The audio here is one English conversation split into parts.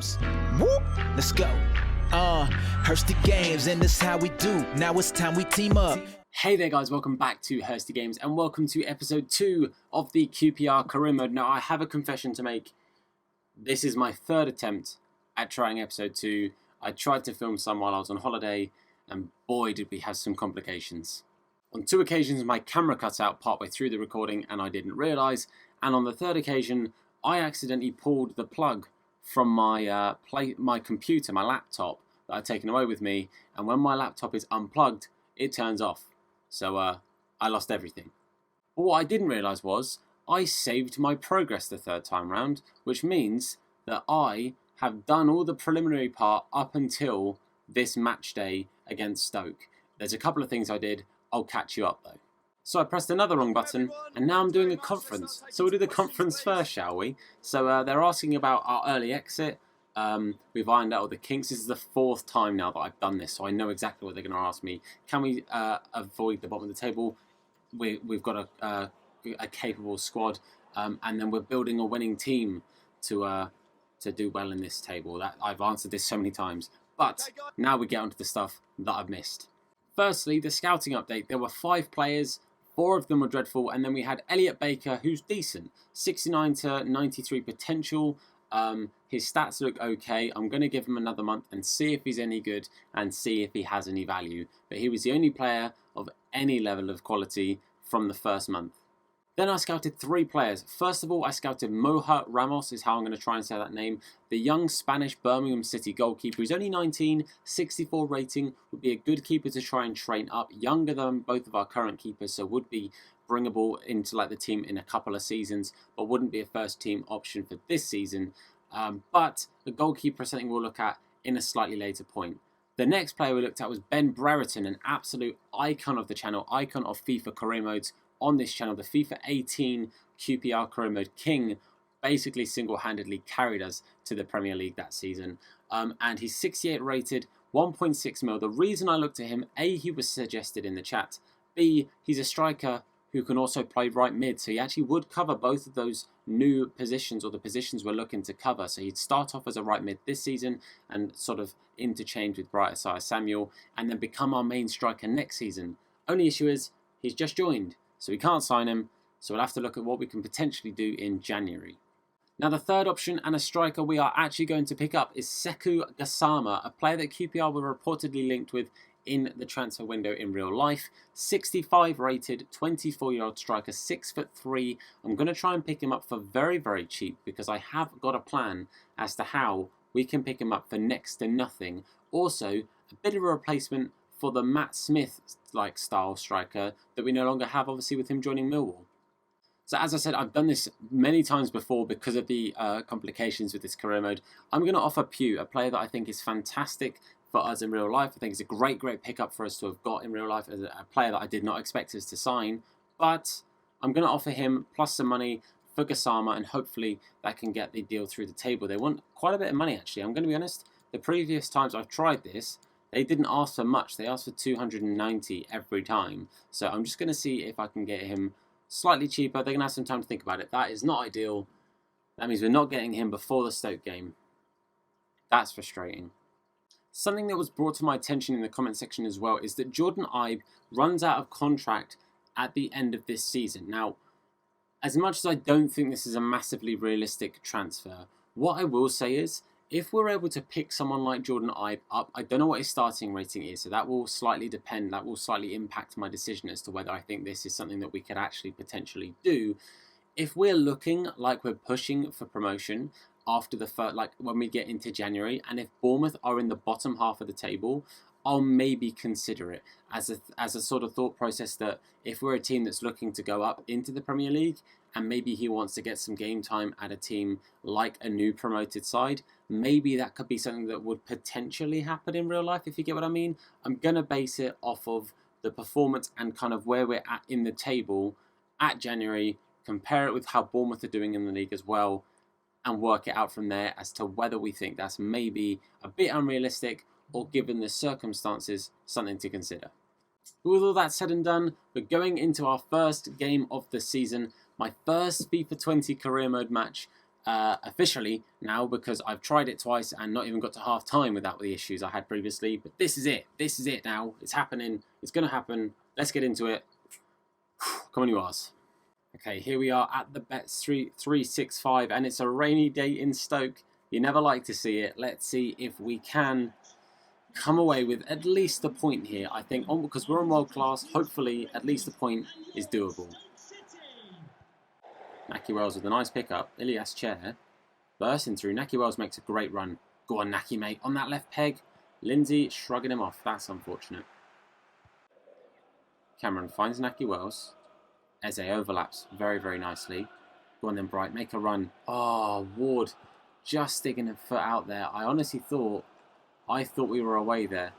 Superhoop's. Whoop, let's go. Hursty Games, and this how we do. Now it's time we team up. Hey there guys, welcome back to Hursty Games and welcome to episode 2 of the QPR Career Mode. Now I have a confession to make. This is my third attempt at trying episode 2. I tried to film some while I was on holiday and boy did we have some complications. On 2 occasions my camera cut out partway through the recording and I didn't realise, and on the third occasion I accidentally pulled the plug from my computer, my laptop that I'd taken away with me, and when my laptop is unplugged it turns off. So I lost everything. But what I didn't realise was I saved my progress the third time round, which means that I have done all the preliminary part up until this match day against Stoke. There's a couple of things I did, I'll catch you up though. So I pressed another wrong button and now I'm doing a conference. So we'll do the conference first, shall we? So they're asking about our early exit. We've ironed out all the kinks. This is the 4th time now that I've done this, so I know exactly what they're going to ask me. Can we avoid the bottom of the table? We've got a capable squad, and then we're building a winning team to do well in this table. That I've answered this so many times, but now we get onto the stuff that I've missed. Firstly, the scouting update. There were 5 players. 4 of them were dreadful, and then we had Elliot Baker, who's decent, 69 to 93 potential. His stats look okay. I'm going to give him another month and see if he's any good and see if he has any value. But he was the only player of any level of quality from the first month. Then I scouted 3 players. First of all, I scouted Moja Ramos, is how I'm going to try and say that name. The young Spanish Birmingham City goalkeeper who's only 19, 64 rating, would be a good keeper to try and train up. Younger than both of our current keepers, so would be bringable into like the team in a couple of seasons, but wouldn't be a first team option for this season. But the goalkeeper is something we'll look at in a slightly later point. The next player we looked at was Ben Brereton, an absolute icon of the channel, icon of FIFA Career Modes on this channel. The FIFA 18 QPR Career Mode king basically single-handedly carried us to the Premier League that season. And he's 68 rated, 1.6 mil. The reason I looked at him, A, he was suggested in the chat. B, he's a striker who can also play right mid, so he actually would cover both of those new positions, or the positions we're looking to cover. So he'd start off as a right mid this season and sort of interchange with osayi-samuel and then become our main striker next season. Only issue is he's just joined, so we can't sign him, so we'll have to look at what we can potentially do in January. Now the third option and a striker we are actually going to pick up is Sekou Gassama, a player that QPR were reportedly linked with in the transfer window in real life. 65 rated, 24-year-old striker, 6'3". I'm going to try and pick him up for very, very cheap because I have got a plan as to how we can pick him up for next to nothing. Also, a bit of a replacement for the Matt Smith-like style striker that we no longer have, obviously, with him joining Millwall. So as I said, I've done this many times before because of the complications with this career mode. I'm going to offer Pew, a player that I think is fantastic for us in real life. I think it's a great pickup for us to have got in real life as a player that I did not expect us to sign. But I'm going to offer him plus some money for Gassama, and hopefully that can get the deal through the table. They want quite a bit of money, actually. I'm going to be honest. The previous times I've tried this, they didn't ask for much. They asked for 290 every time. So I'm just going to see if I can get him slightly cheaper. They're going to have some time to think about it. That is not ideal. That means we're not getting him before the Stoke game. That's frustrating. Something that was brought to my attention in the comment section as well is that Jordan Ibe runs out of contract at the end of this season. Now, as much as I don't think this is a massively realistic transfer, what I will say is, if we're able to pick someone like Jordan Ibe up, I don't know what his starting rating is, so that will slightly depend, that will slightly impact my decision as to whether I think this is something that we could actually potentially do. If we're looking like we're pushing for promotion after the first, like when we get into January, and if Bournemouth are in the bottom half of the table, I'll maybe consider it as a sort of thought process that if we're a team that's looking to go up into the Premier League and maybe he wants to get some game time at a team like a new promoted side, maybe that could be something that would potentially happen in real life, if you get what I mean. I'm going to base it off of the performance and kind of where we're at in the table at January, compare it with how Bournemouth are doing in the league as well, and work it out from there as to whether we think that's maybe a bit unrealistic or, given the circumstances, something to consider. But with all that said and done, we're going into our first game of the season, my first FIFA 20 career mode match. officially now, because I've tried it twice and not even got to half time without the issues I had previously. But this is it. This is it now. It's happening. It's going to happen. Let's get into it. Come on, you Ars. Okay, here we are at the Bets 365, and it's a rainy day in Stoke. You never like to see it. Let's see if we can come away with at least a point here. I think, because we're on world class, hopefully at least a point is doable. Naki Wells with a nice pickup. Ilias Chair bursting through. Naki Wells makes a great run. Go on, Naki, mate. On that left peg. Lindsay shrugging him off. That's unfortunate. Cameron finds Naki Wells. Eze overlaps very, very nicely. Go on then, Bright. Make a run. Oh, Ward just sticking a foot out there. I honestly thought we were away there.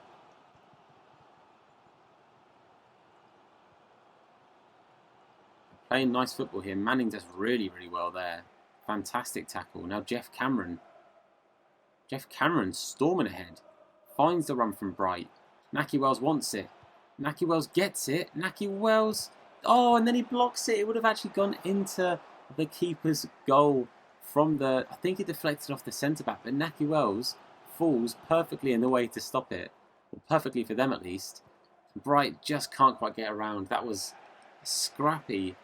Playing nice football here. Manning does really, really well there. Fantastic tackle. Now Jeff Cameron. Jeff Cameron storming ahead. Finds the run from Bright. Naki Wells wants it. Naki Wells gets it. Naki Wells... Oh, and then he blocks it. It would have actually gone into the keeper's goal from the... I think he deflected off the centre-back, but Naki Wells falls perfectly in the way to stop it. Well, perfectly for them, at least. Bright just can't quite get around. That was a scrappy,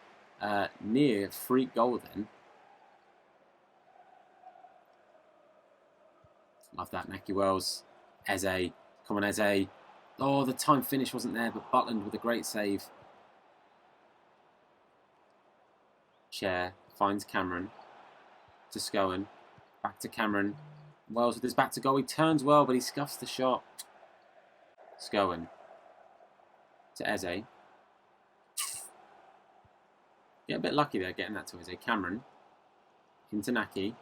near freak goal then. Love that, Naki Wells. Eze. Come on, Eze. Oh, the time finish wasn't there, but Butland with a great save. Chair finds Cameron to Scowen. Back to Cameron. Wells with his back to goal. He turns well, but he scuffs the shot. Scowen to Eze. Get a bit lucky there getting that to Eze. Cameron into Naki.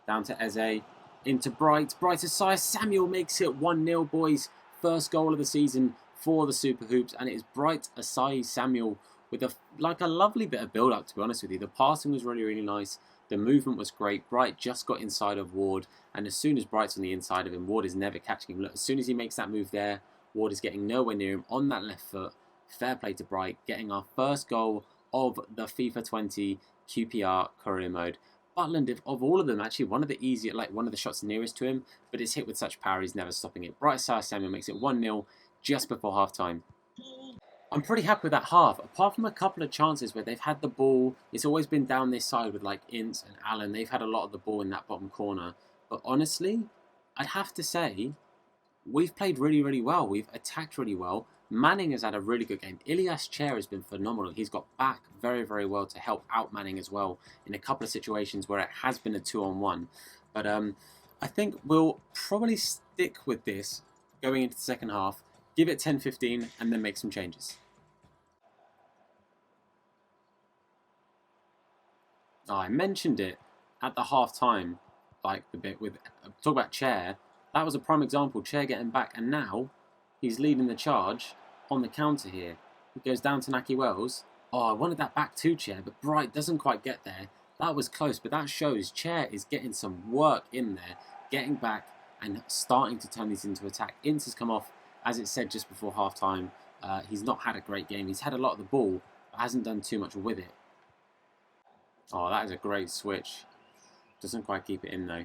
Down to Eze. Into Bright. Bright Osayi-Samuel makes it 1-0, boys. First goal of the season for the Super Hoops, and it is Bright Osayi-Samuel with a lovely bit of build-up, to be honest with you. The passing was really, really nice. The movement was great. Bright just got inside of Ward, and as soon as Bright's on the inside of him, Ward is never catching him. Look, as soon as he makes that move there, Ward is getting nowhere near him on that left foot. Fair play to Bright, getting our first goal of the FIFA 20 QPR Career Mode. Butland, of all of them, actually one of the easier, one of the shots nearest to him, but it's hit with such power, he's never stopping it. Bright Osayi-Samuel makes it 1-0 just before half-time. I'm pretty happy with that half. Apart from a couple of chances where they've had the ball, it's always been down this side with Ince and Allen. They've had a lot of the ball in that bottom corner. But honestly, I'd have to say, we've played really, really well. We've attacked really well. Manning has had a really good game. Ilias Chair has been phenomenal. He's got back very, very well to help out Manning as well in a couple of situations where it has been a 2-on-1. But I think we'll probably stick with this going into the second half, give it 10-15, and then make some changes. Oh, I mentioned it at the half-time, the bit with... Talk about Chair. That was a prime example. Chair getting back, and now he's leading the charge on the counter here. He goes down to Naki Wells. Oh, I wanted that back to Chair, but Bright doesn't quite get there. That was close, but that shows Chair is getting some work in there, getting back and starting to turn these into attack. Ince has come off, as it said just before half-time. He's not had a great game. He's had a lot of the ball, but hasn't done too much with it. Oh, that is a great switch. Doesn't quite keep it in, though.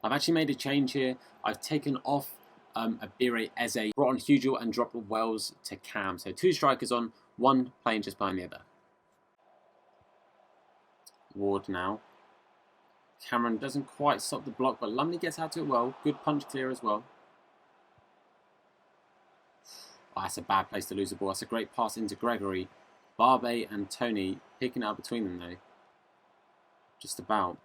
I've actually made a change here. I've taken off Abire Eze, brought on Hugel and dropped Wells to Cam. So 2 strikers on, 1 playing just behind the other. Ward now. Cameron doesn't quite stop the block, but Lumley gets out to it well. Good punch clear as well. Oh, that's a bad place to lose the ball. That's a great pass into Gregory. Barbe and Tony picking it up between them, though. Just about.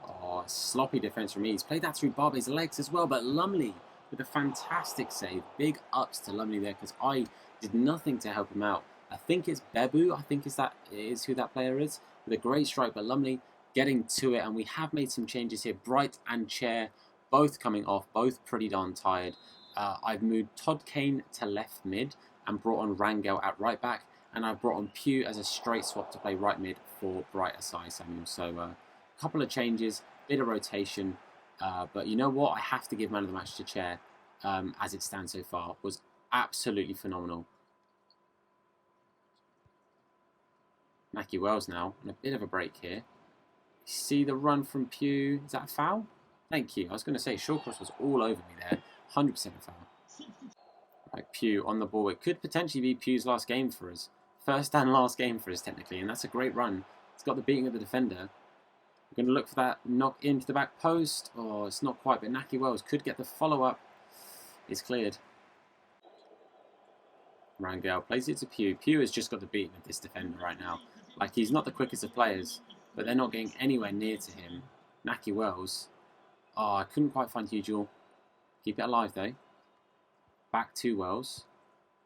Oh, sloppy defence from me. He's played that through Barbe's legs as well, but Lumley with a fantastic save. Big ups to Lumley there, because I did nothing to help him out. I think it's Bebu, I think is who that player is, with a great strike, but Lumley getting to it, and we have made some changes here. Bright and Chair both coming off, both pretty darn tired. I've moved Todd Kane to left mid and brought on Rangel at right back, and I've brought on Pugh as a straight swap to play right mid for Bright Osayi-Samuel. So a couple of changes, bit of rotation, but you know what? I have to give man of the match to Chair, as it stands so far. Was absolutely phenomenal. Naki Wells now, and a bit of a break here. See the run from Pugh. Is that a foul? Thank you. I was going to say Shawcross was all over me there. 100% a foul. Right, Pugh on the ball. It could potentially be Pugh's last game for us. First and last game for us, technically, and that's a great run. It's got the beating of the defender. We're going to look for that knock into the back post. Oh, it's not quite, but Naki Wells could get the follow-up. It's cleared. Rangel plays it to Pugh. Pugh has just got the beating of this defender right now. Like, he's not the quickest of players, but they're not getting anywhere near to him. Naki Wells. Oh, I couldn't quite find Hugh Jewell. Keep it alive, though. Back to Wells.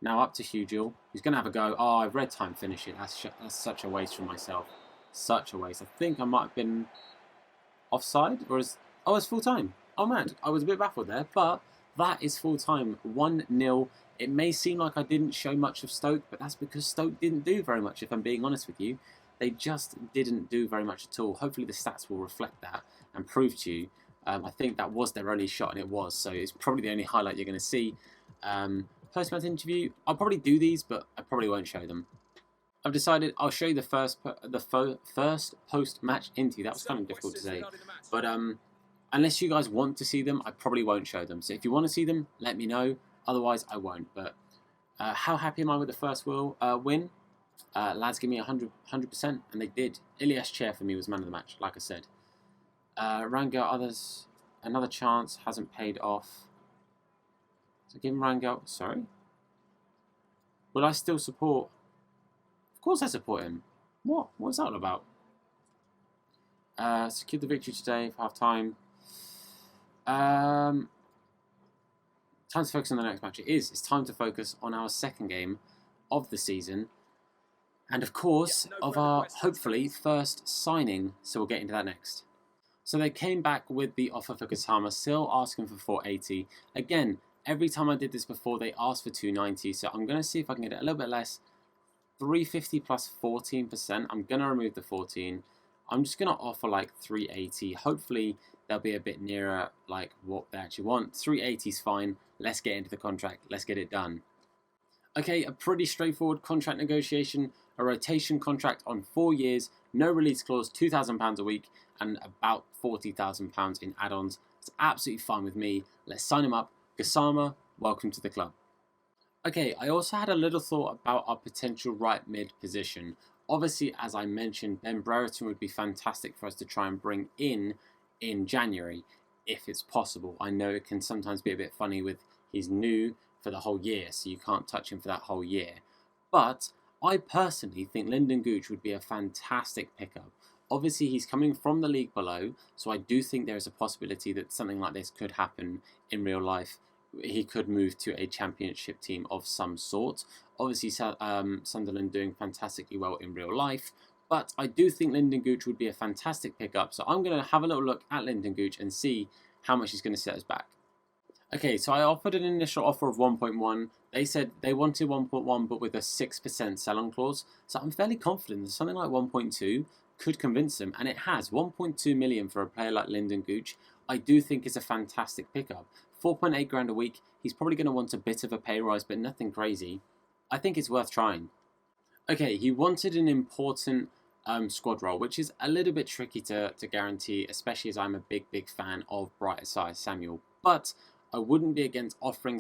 Now up to Hugh Jewell. He's going to have a go. Oh, I've read time finish it. That's such a waste from myself. Such a waste. I think I might have been offside. Or is... Oh, it's full time. Oh, man. I was a bit baffled there. But that is full time. 1-0. It may seem like I didn't show much of Stoke, but that's because Stoke didn't do very much, if I'm being honest with you. They just didn't do very much at all. Hopefully the stats will reflect that and prove to you. I think that was their only shot, and it was. So it's probably the only highlight you're going to see. Post-match interview. I'll probably do these, but I probably won't show them. I've decided I'll show you the first post-match interview. That was kind of difficult to say. But unless you guys want to see them, I probably won't show them. So if you want to see them, let me know. Otherwise, I won't. But how happy am I with the first win? Lads give me 100%, and they did. Ilias Chair for me was man of the match, like I said. Rangel, others, another chance, hasn't paid off. So give him Rangel. Sorry? Will I still support? Of course I support him. What? What's that all about? Secured the victory today for half-time. Time to focus on the next match. It is. It's time to focus on our second game of the season. And of course, of our, hopefully, first signing. So we'll get into that next. So they came back with the offer for Gassama, still asking for 480. Again, every time I did this before, they asked for 290. So I'm going to see if I can get it a little bit less. 350 plus 14%. I'm going to remove the 14. I'm just going to offer like 380. Hopefully, they'll be a bit nearer like what they actually want. 380 is fine. Let's get into the contract. Let's get it done. Okay, a pretty straightforward contract negotiation. A rotation contract on 4 years. No release clause, £2,000 a week. And about £40,000 in add-ons. It's absolutely fine with me. Let's sign him up. Gassama, welcome to the club. Okay, I also had a little thought about our potential right mid position. Obviously, as I mentioned, Ben Brereton would be fantastic for us to try and bring in January, if it's possible. I know it can sometimes be a bit funny with he's new for the whole year, so you can't touch him for that whole year. But I personally think Lyndon Gooch would be a fantastic pickup. Obviously, he's coming from the league below, so I do think there is a possibility that something like this could happen in real life. He could move to a championship team of some sort. Obviously, Sunderland doing fantastically well in real life, but I do think Lyndon Gooch would be a fantastic pickup. So I'm going to have a little look at Lyndon Gooch and see how much he's going to set us back. Okay, so I offered an initial offer of 1.1. They said they wanted 1.1, but with a 6% sell-on clause. So I'm fairly confident that something like 1.2 could convince them, and it has. 1.2 million for a player like Lyndon Gooch, I do think is a fantastic pickup. 4.8 grand a week. He's probably going to want a bit of a pay rise, but nothing crazy. I think it's worth trying. Okay, he wanted an important squad role, which is a little bit tricky to guarantee, especially as I'm a big fan of bright osayi-samuel. But I wouldn't be against offering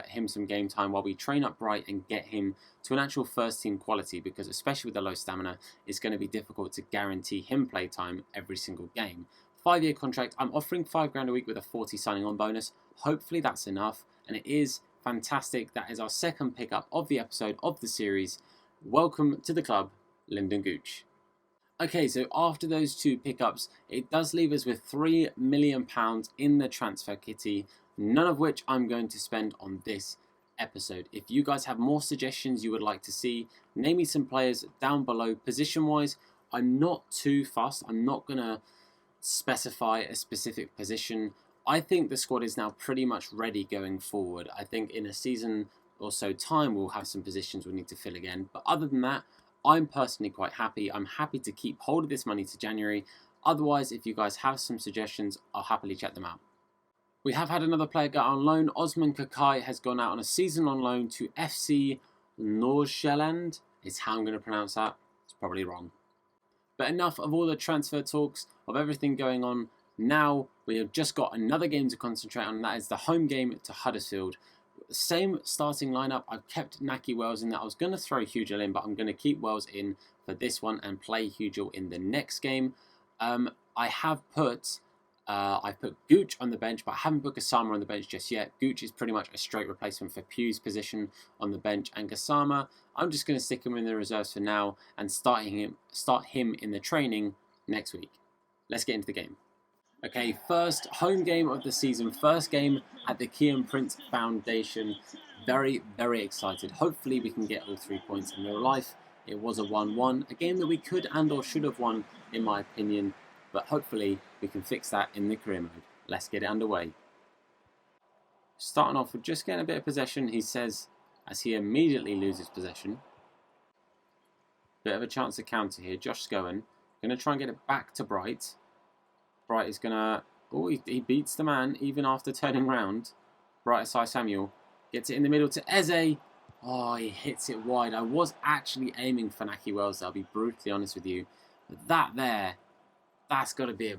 him some game time while we train up Bright and get him to an actual first team quality, because especially with the low stamina, it's going to be difficult to guarantee him play time every single game. 5-year contract. I'm offering 5 grand a week with a 40 signing on bonus. Hopefully that's enough, and it is fantastic. That is our second pickup of the episode of the series. Welcome to the club, Lyndon Gooch. Okay, so after those two pickups, it does leave us with £3 million in the transfer kitty, none of which I'm going to spend on this episode. If you guys have more suggestions you would like to see, name me some players down below. Position-wise, I'm not too fussed. I'm not going to specify a specific position. I think the squad is now pretty much ready going forward. I think in a season or so time, we'll have some positions we'll need to fill again. But other than that, I'm personally quite happy. I'm happy to keep hold of this money to January. Otherwise, if you guys have some suggestions, I'll happily check them out. We have had another player go on loan. Osman Kakai has gone out on a season on loan to FC Nordsjælland. Is how I'm going to pronounce that. It's probably wrong. But enough of all the transfer talks, of everything going on. Now we have just got another game to concentrate on, and that is the home game to Huddersfield. Same starting lineup. I've kept Nahki Wells in there. I was going to throw Hugel in, but I'm going to keep Wells in for this one and play Hugel in the next game. I put Gooch on the bench, but I haven't put Gassama on the bench just yet. Gooch is pretty much a straight replacement for Pugh's position on the bench, and Gassama, I'm just going to stick him in the reserves for now and start him in the training next week. Let's get into the game. Okay, first home game of the season, first game at the Kian Prince Foundation. Very, very excited. Hopefully we can get all 3 points in real life. It was a 1-1, a game that we could and or should have won, in my opinion, but hopefully we can fix that in the career mode. Let's get it underway. Starting off with just getting a bit of possession, he says, as he immediately loses possession. Bit of a chance to counter here. Josh Scowen going to try and get it back to Bright. Bright is going to... Oh, he beats the man even after turning round. Bright osayi-samuel gets it in the middle to Eze. Oh, he hits it wide. I was actually aiming for Nahki Wells, I'll be brutally honest with you. But that there, that's got to be a...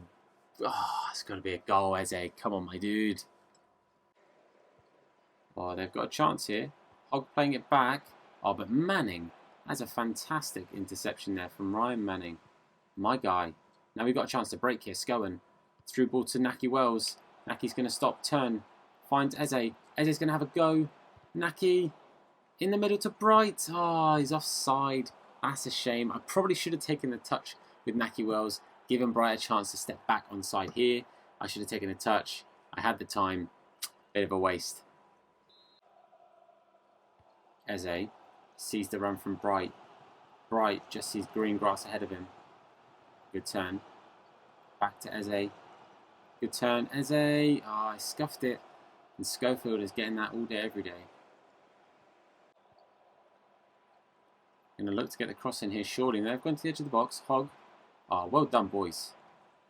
Oh, it's got to be a goal, Eze. Come on, my dude. Oh, they've got a chance here. Hogg playing it back. Oh, but Manning. That's a fantastic interception there from Ryan Manning. My guy. Now we've got a chance to break here. Scowen. Through ball to Nahki Wells. Naki's going to stop, turn. Finds Eze. Eze's going to have a go. Nahki in the middle to Bright. Oh, he's offside. That's a shame. I probably should have taken the touch with Nahki Wells. Given Bright a chance to step back onside here. I should have taken a touch. I had the time. Bit of a waste. Eze sees the run from Bright. Bright just sees green grass ahead of him. Good turn. Back to Eze. Good turn. Eze. Oh, I scuffed it. And Schofield is getting that all day, every day. Going to look to get the cross in here, surely. They've gone to the edge of the box. Hogg. Oh, well done, boys.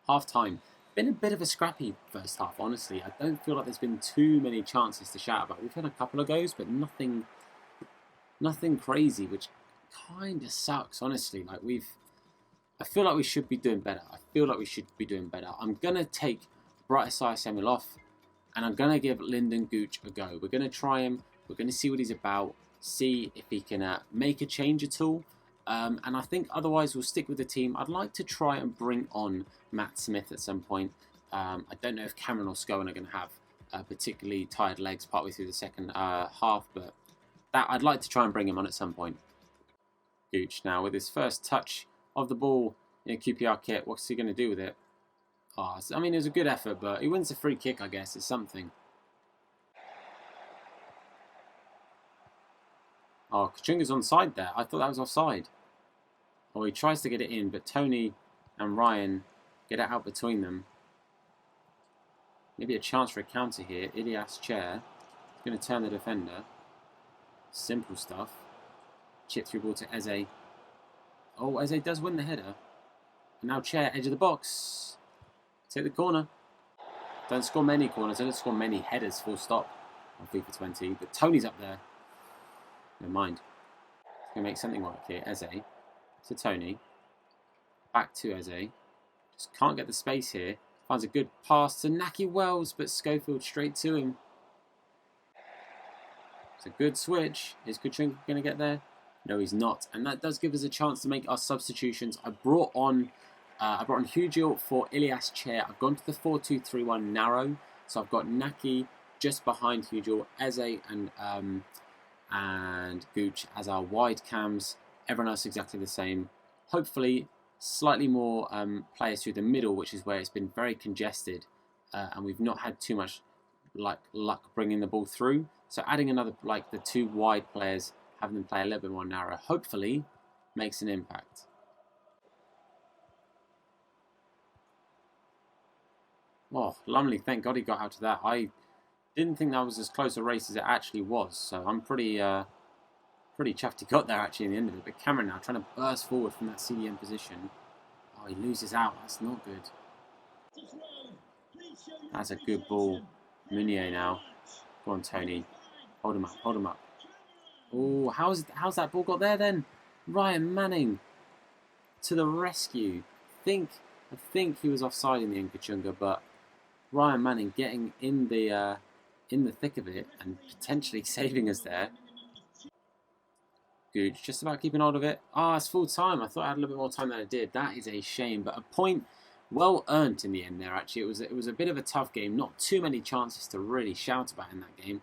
Half time. Been a bit of a scrappy first half, honestly. I don't feel like there's been too many chances to shout about. We've had a couple of goes, but nothing crazy, which kind of sucks, honestly. Like I feel like we should be doing better. I'm going to take Bright osayi-samuel off, and I'm going to give Lyndon Gooch a go. We're going to try him. We're going to see what he's about, see if he can make a change at all. And I think otherwise we'll stick with the team. I'd like to try and bring on Matt Smith at some point. I don't know if Cameron or Scowen are going to have particularly tired legs partway through the second half, but I'd like to try and bring him on at some point. Gooch now with his first touch of the ball in a QPR kit. What's he going to do with it? Oh, I mean, it was a good effort, but he wins a free kick, I guess. It's something. Oh, Kachunga's onside there. I thought that was offside. Oh, he tries to get it in, but Tony and Ryan get it out between them. Maybe a chance for a counter here. Ilias Chair is going to turn the defender. Simple stuff. Chip through ball to Eze. Oh, Eze does win the header. And now Chair, edge of the box. Take the corner. Don't score many corners. Don't score many headers, full stop, on FIFA 20. But Tony's up there. Never mind. He's going to make something work here. Eze to Tony. Back to Eze. Just can't get the space here. Finds a good pass to Nahki Wells, but Schofield straight to him. It's a good switch. Is Kachunga going to get there? No, he's not. And that does give us a chance to make our substitutions. I brought on Hugel for Ilias Chair. I've gone to the 4-2-3-1 narrow. So I've got Nahki just behind Hugel, Eze and Gooch as our wide cams. Everyone else exactly the same. Hopefully, slightly more players through the middle, which is where it's been very congested. And we've not had too much luck bringing the ball through. So adding another, the two wide players, having them play a little bit more narrow, hopefully makes an impact. Oh, Lumley, thank God he got out of that. I didn't think that was as close a race as it actually was, so I'm pretty chuffed he got there actually in the end of it. But Cameron now trying to burst forward from that CDM position. Oh, he loses out. That's not good. That's a good ball. Meunier now. Go on, Tony. Hold him up, hold him up. Oh, how's that ball got there then? Ryan Manning. to the rescue. I think he was offside in the Nkachunga, but Ryan Manning getting in the thick of it and potentially saving us there. Gooch just about keeping hold of it. Ah, it's full time. I thought I had a little bit more time than I did. That is a shame, but a point well earned in the end there. Actually, it was a bit of a tough game. Not too many chances to really shout about in that game.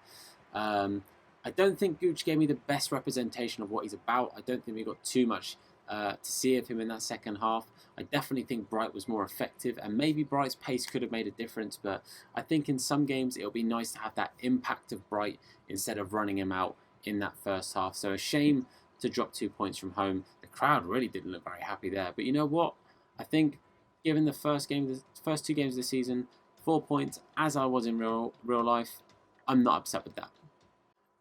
I don't think Gooch gave me the best representation of what he's about. I don't think we got too much to see of him in that second half. I definitely think Bright was more effective, and maybe Bright's pace could have made a difference, but I think in some games it'll be nice to have that impact of Bright instead of running him out in that first half. So a shame to drop 2 points from home. The crowd really didn't look very happy there, but you know what? I think given the first 2 games of the season, 4 points as I was in real life, I'm not upset with that.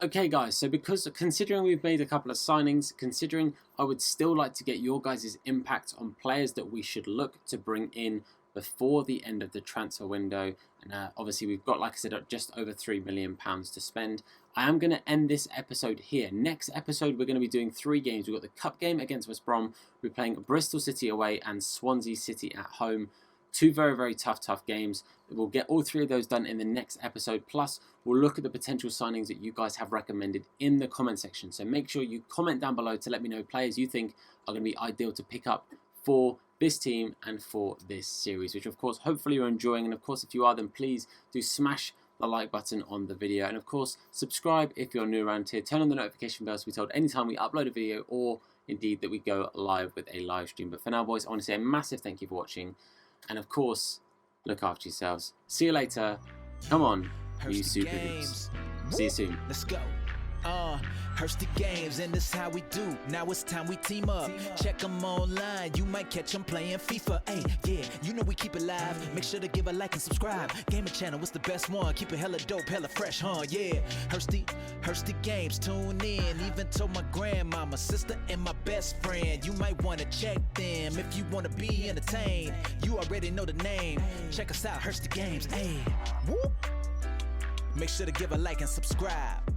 Okay guys, so considering we've made a couple of signings, considering I would still like to get your guys' impact on players that we should look to bring in before the end of the transfer window, and obviously we've got, like I said, just over £3 million to spend. I am going to end this episode here. Next episode we're going to be doing 3 games. We've got the Cup game against West Brom, we're playing Bristol City away and Swansea City at home. 2 very, very tough games. We'll get all 3 of those done in the next episode. Plus, we'll look at the potential signings that you guys have recommended in the comment section. So make sure you comment down below to let me know players you think are going to be ideal to pick up for this team and for this series, which of course, hopefully you're enjoying. And of course, if you are, then please do smash the like button on the video. And of course, subscribe if you're new around here. Turn on the notification bell to be told anytime we upload a video or indeed that we go live with a live stream. But for now, boys, I want to say a massive thank you for watching. And of course, look after yourselves. See you later. Come on, you super hoops. See you soon. Let's go. Hursty games, and this how we do. Now it's time we team up. Check them online, you might catch them playing FIFA. Hey, yeah, you know we keep it live. Make sure to give a like and subscribe. Gaming channel, what's the best one? Keep it hella dope, hella fresh, huh? Yeah, Hursty games, tune in. Even told my grandmama, sister, and my best friend. You might want to check them if you want to be entertained. You already know the name. Check us out, Hursty games. Hey, whoop. Make sure to give a like and subscribe.